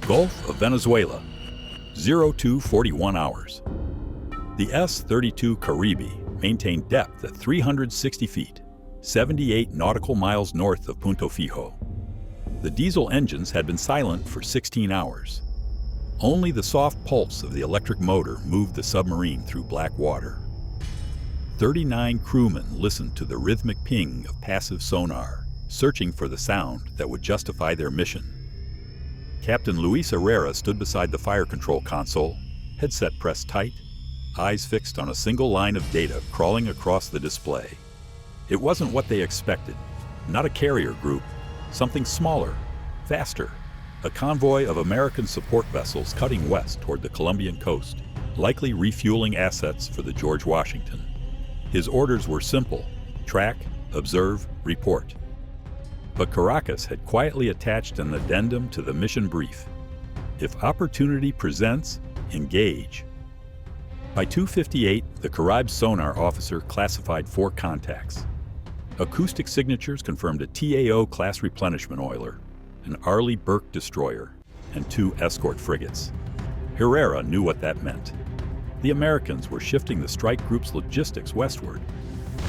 Gulf of Venezuela, 0241 hours. The S32 Caribe maintained depth at 360 feet, 78 nautical miles north of Punto Fijo. The diesel engines had been silent for 16 hours. Only the soft pulse of the electric motor moved the submarine through black water. 39 crewmen listened to the rhythmic ping of passive sonar, searching for the sound that would justify their mission. Captain Luis Herrera stood beside the fire control console, headset pressed tight, eyes fixed on a single line of data crawling across the display. It wasn't what they expected. Not a carrier group, something smaller, faster. A convoy of American support vessels cutting west toward the Colombian coast, likely refueling assets for the George Washington. His orders were simple: track, observe, report. But Caracas had quietly attached an addendum to the mission brief. If opportunity presents, engage. By 2:58, the Caribe sonar officer classified 4 contacts. Acoustic signatures confirmed a TAO-class replenishment oiler, an Arleigh Burke destroyer, and 2 escort frigates. Herrera knew what that meant. The Americans were shifting the strike group's logistics westward.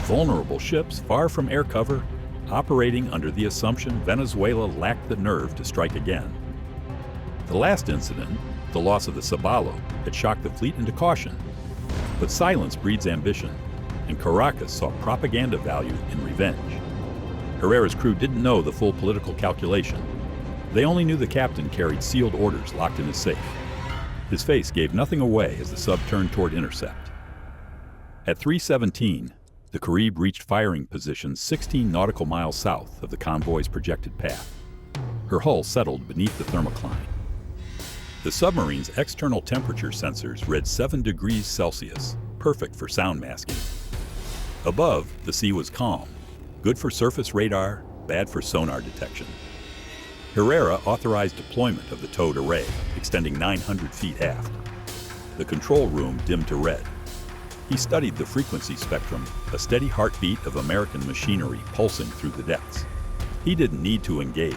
Vulnerable ships far from air cover, operating under the assumption Venezuela lacked the nerve to strike again. The last incident, the loss of the Sabalo, had shocked the fleet into caution. But silence breeds ambition, and Caracas saw propaganda value in revenge. Herrera's crew didn't know the full political calculation. They only knew the captain carried sealed orders locked in his safe. His face gave nothing away as the sub turned toward intercept. At 3:17, the Caribe reached firing position 16 nautical miles south of the convoy's projected path. Her hull settled beneath the thermocline. The submarine's external temperature sensors read 7 degrees Celsius, perfect for sound masking. Above, the sea was calm, good for surface radar, bad for sonar detection. Herrera authorized deployment of the towed array, extending 900 feet aft. The control room dimmed to red. He studied the frequency spectrum, a steady heartbeat of American machinery pulsing through the depths. He didn't need to engage.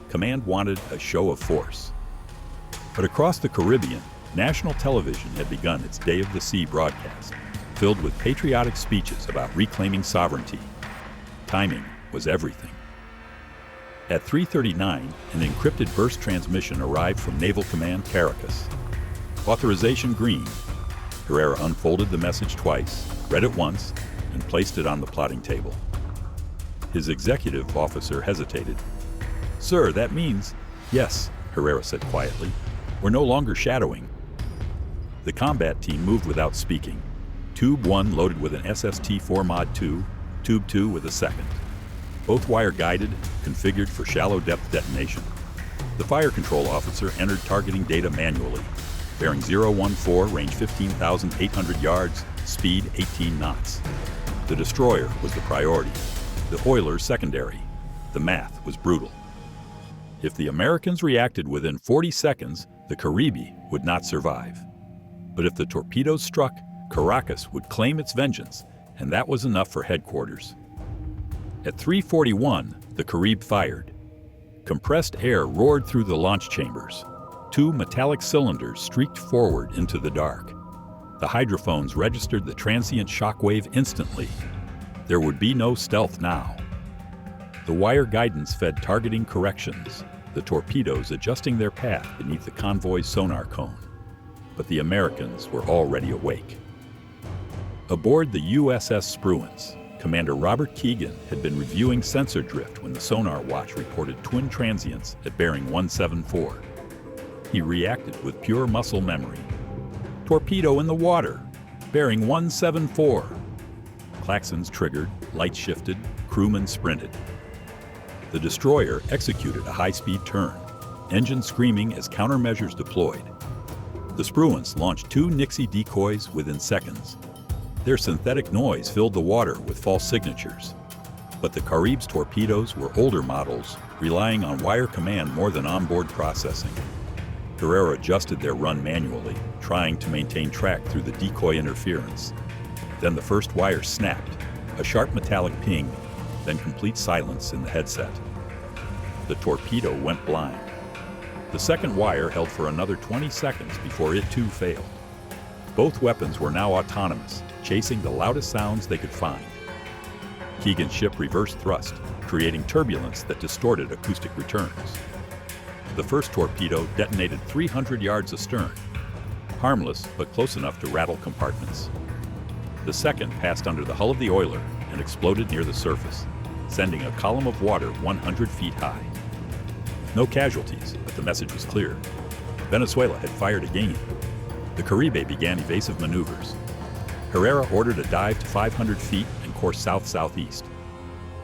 Command wanted a show of force. But across the Caribbean, national television had begun its Day of the Sea broadcast, filled with patriotic speeches about reclaiming sovereignty. Timing was everything. At 3:39, an encrypted burst transmission arrived from Naval Command Caracas. Authorization green. Herrera unfolded the message twice, read it once, and placed it on the plotting table. His executive officer hesitated. "Sir, that means—" "Yes," Herrera said quietly. "We're no longer shadowing." The combat team moved without speaking. Tube 1 loaded with an SST-4 Mod 2, Tube 2 with a second. Both wire-guided, configured for shallow-depth detonation. The fire control officer entered targeting data manually. Bearing 014, range 15,800 yards, speed 18 knots. The destroyer was the priority. The oiler secondary. The math was brutal. If the Americans reacted within 40 seconds, the Caribe would not survive. But if the torpedoes struck, Caracas would claim its vengeance, and that was enough for headquarters. At 3:41, the Caribe fired. Compressed air roared through the launch chambers. 2 metallic cylinders streaked forward into the dark. The hydrophones registered the transient shockwave instantly. There would be no stealth now. The wire guidance fed targeting corrections, the torpedoes adjusting their path beneath the convoy's sonar cone. But the Americans were already awake. Aboard the USS Spruance, Commander Robert Keegan had been reviewing sensor drift when the sonar watch reported twin transients at bearing 174. He reacted with pure muscle memory. Torpedo in the water, bearing 174. Klaxons triggered, lights shifted, crewmen sprinted. The destroyer executed a high-speed turn, engine screaming as countermeasures deployed. The Spruance launched 2 Nixie decoys within seconds. Their synthetic noise filled the water with false signatures. But the Caribe's torpedoes were older models, relying on wire command more than onboard processing. Herrera adjusted their run manually, trying to maintain track through the decoy interference. Then the first wire snapped, a sharp metallic ping, then complete silence in the headset. The torpedo went blind. The second wire held for another 20 seconds before it too failed. Both weapons were now autonomous, chasing the loudest sounds they could find. Keegan's ship reversed thrust, creating turbulence that distorted acoustic returns. The first torpedo detonated 300 yards astern, harmless but close enough to rattle compartments. The second passed under the hull of the oiler and exploded near the surface, sending a column of water 100 feet high. No casualties, but the message was clear. Venezuela had fired again. The Caribe began evasive maneuvers. Herrera ordered a dive to 500 feet and course south-southeast.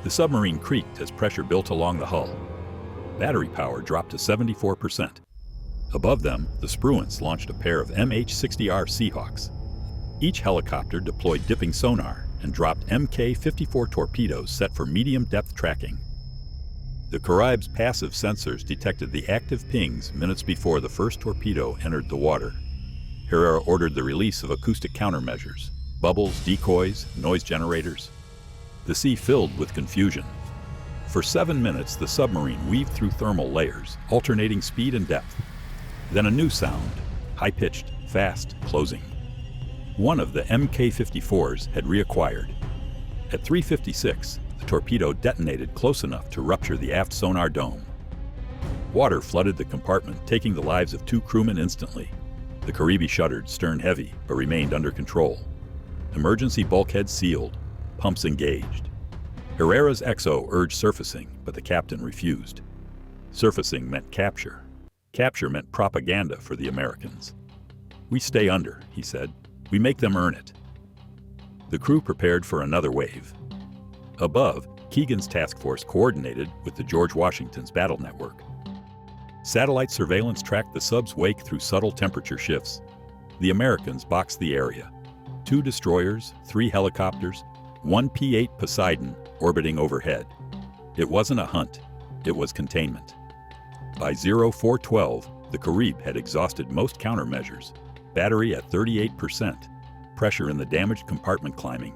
The submarine creaked as pressure built along the hull. Battery power dropped to 74%. Above them, the Spruance launched a pair of MH-60R Seahawks. Each helicopter deployed dipping sonar and dropped Mk-54 torpedoes set for medium-depth tracking. The Caribe's passive sensors detected the active pings minutes before the first torpedo entered the water. Herrera ordered the release of acoustic countermeasures, bubbles, decoys, noise generators. The sea filled with confusion. For 7 minutes, the submarine weaved through thermal layers, alternating speed and depth. Then a new sound, high-pitched, fast, closing. One of the Mk-54s had reacquired. At 3:56, the torpedo detonated close enough to rupture the aft sonar dome. Water flooded the compartment, taking the lives of 2 crewmen instantly. The Caribe shuddered, stern heavy, but remained under control. Emergency bulkheads sealed, pumps engaged. Herrera's XO urged surfacing, but the captain refused. Surfacing meant capture. Capture meant propaganda for the Americans. "We stay under," he said. "We make them earn it." The crew prepared for another wave. Above, Keegan's task force coordinated with the George Washington's battle network. Satellite surveillance tracked the sub's wake through subtle temperature shifts. The Americans boxed the area. 2 destroyers, 3 helicopters, 1 P-8 Poseidon orbiting overhead. It wasn't a hunt, it was containment. By 0412, the Caribe had exhausted most countermeasures, battery at 38%, pressure in the damaged compartment climbing.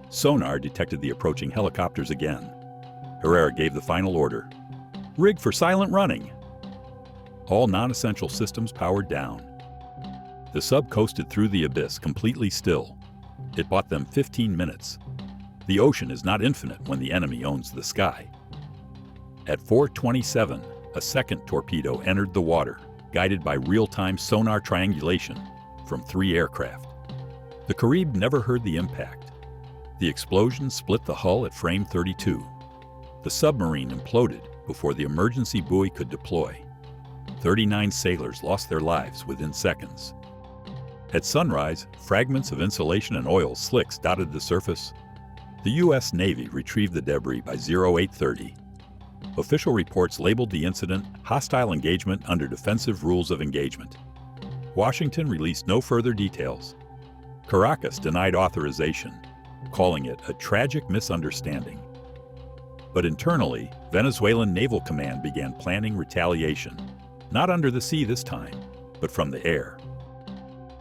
Sonar detected the approaching helicopters again. Herrera gave the final order. "Rig for silent running." All non-essential systems powered down. The sub coasted through the abyss completely still. It bought them 15 minutes. The ocean is not infinite when the enemy owns the sky. At 4:27, a second torpedo entered the water, guided by real-time sonar triangulation from 3 aircraft. The Caribe never heard the impact. The explosion split the hull at frame 32. The submarine imploded before the emergency buoy could deploy. 39 sailors lost their lives within seconds. At sunrise, fragments of insulation and oil slicks dotted the surface. The U.S. Navy retrieved the debris by 0830. Official reports labeled the incident hostile engagement under defensive rules of engagement. Washington released no further details. Caracas denied authorization, calling it a tragic misunderstanding. But internally, Venezuelan Naval Command began planning retaliation, not under the sea this time, but from the air.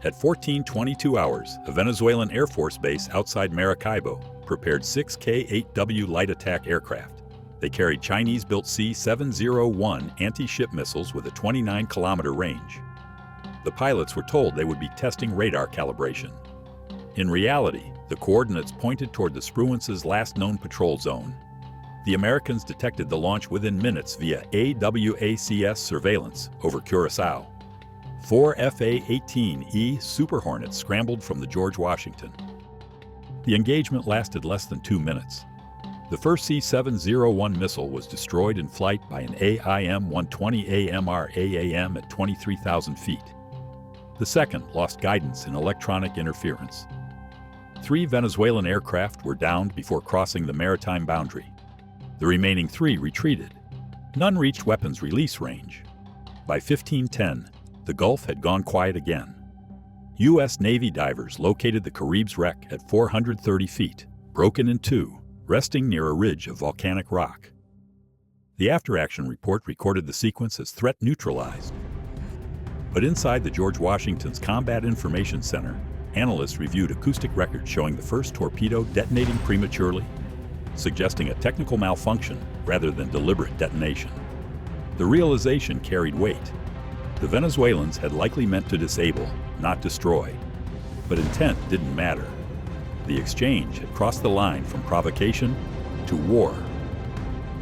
At 14:22 hours, a Venezuelan Air Force base outside Maracaibo prepared 6 K-8W light attack aircraft. They carried Chinese-built C-701 anti-ship missiles with a 29-kilometer range. The pilots were told they would be testing radar calibration. In reality, the coordinates pointed toward the Spruance's last known patrol zone. The Americans detected the launch within minutes via AWACS surveillance over Curaçao. 4 FA-18E Super Hornets scrambled from the George Washington. The engagement lasted less than 2 minutes. The first C-701 missile was destroyed in flight by an AIM-120 AMR-AAM at 23,000 feet. The second lost guidance in electronic interference. 3 Venezuelan aircraft were downed before crossing the maritime boundary. The remaining 3 retreated. None reached weapons release range. By 1510, the Gulf had gone quiet again. U.S. Navy divers located the Caribe's wreck at 430 feet, broken in 2, resting near a ridge of volcanic rock. The after-action report recorded the sequence as threat neutralized. But inside the George Washington's Combat Information Center, analysts reviewed acoustic records showing the first torpedo detonating prematurely, suggesting a technical malfunction rather than deliberate detonation. The realization carried weight. The Venezuelans had likely meant to disable, not destroy. But intent didn't matter. The exchange had crossed the line from provocation to war.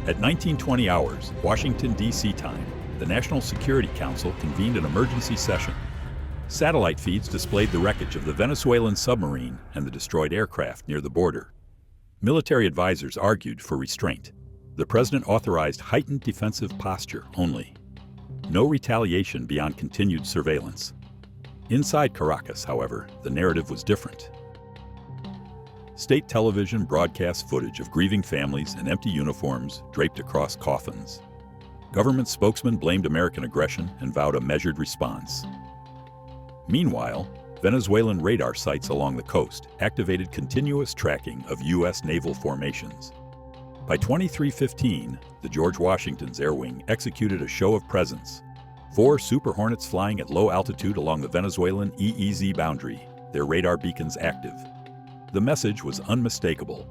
At 1920 hours, Washington, D.C. time, the National Security Council convened an emergency session. Satellite feeds displayed the wreckage of the Venezuelan submarine and the destroyed aircraft near the border. Military advisors argued for restraint. The president authorized heightened defensive posture only. No retaliation beyond continued surveillance. Inside Caracas, however, the narrative was different. State television broadcast footage of grieving families in empty uniforms draped across coffins. Government spokesmen blamed American aggression and vowed a measured response. Meanwhile, Venezuelan radar sites along the coast activated continuous tracking of U.S. naval formations. By 2315, the George Washington's Air Wing executed a show of presence. 4 Super Hornets flying at low altitude along the Venezuelan EEZ boundary, their radar beacons active. The message was unmistakable.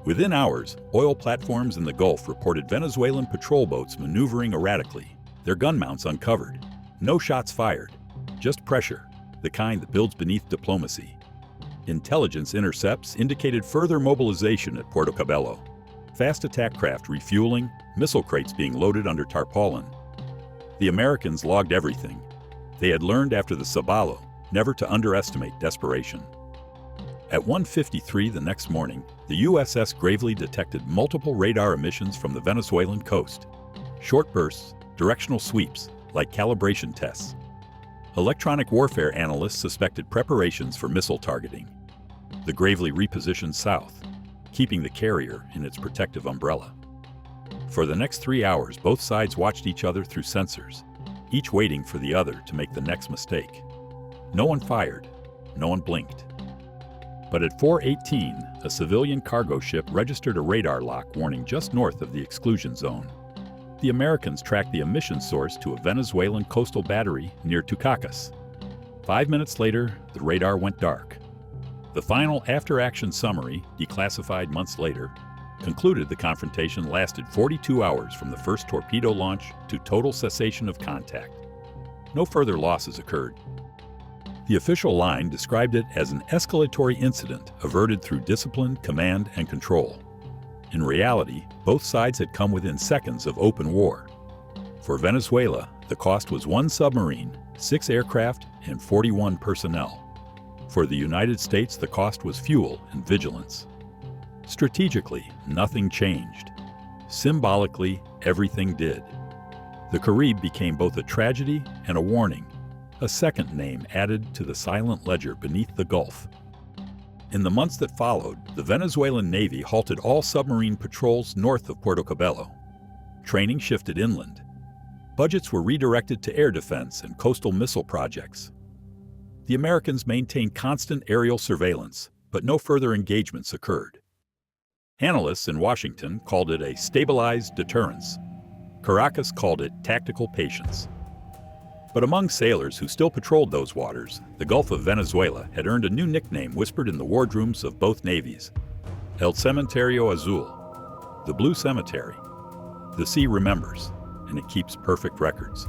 Within hours, oil platforms in the Gulf reported Venezuelan patrol boats maneuvering erratically, their gun mounts uncovered. No shots fired. Just pressure, the kind that builds beneath diplomacy. Intelligence intercepts indicated further mobilization at Puerto Cabello. Fast attack craft refueling, missile crates being loaded under tarpaulin. The Americans logged everything. They had learned after the Sabalo never to underestimate desperation. At 1:53 the next morning, the USS Gravely detected multiple radar emissions from the Venezuelan coast. Short bursts, directional sweeps, like calibration tests. Electronic warfare analysts suspected preparations for missile targeting. The Gravely repositioned south, keeping the carrier in its protective umbrella. For the next 3 hours, both sides watched each other through sensors, each waiting for the other to make the next mistake. No one fired, no one blinked. But at 4:18, a civilian cargo ship registered a radar lock warning just north of the exclusion zone. The Americans tracked the emission source to a Venezuelan coastal battery near Caracas. 5 minutes later, the radar went dark. The final after-action summary, declassified months later, concluded the confrontation lasted 42 hours from the first torpedo launch to total cessation of contact. No further losses occurred. The official line described it as an escalatory incident averted through discipline, command, and control. In reality, both sides had come within seconds of open war. For Venezuela, the cost was 1 submarine, 6 aircraft, and 41 personnel. For the United States, the cost was fuel and vigilance. Strategically, nothing changed. Symbolically, everything did. The Caribe became both a tragedy and a warning, a second name added to the silent ledger beneath the Gulf. In the months that followed, the Venezuelan Navy halted all submarine patrols north of Puerto Cabello. Training shifted inland. Budgets were redirected to air defense and coastal missile projects. The Americans maintained constant aerial surveillance, but no further engagements occurred. Analysts in Washington called it a stabilized deterrence. Caracas called it tactical patience. But among sailors who still patrolled those waters, the Gulf of Venezuela had earned a new nickname whispered in the wardrooms of both navies: El Cementerio Azul, the Blue Cemetery. The sea remembers, and it keeps perfect records.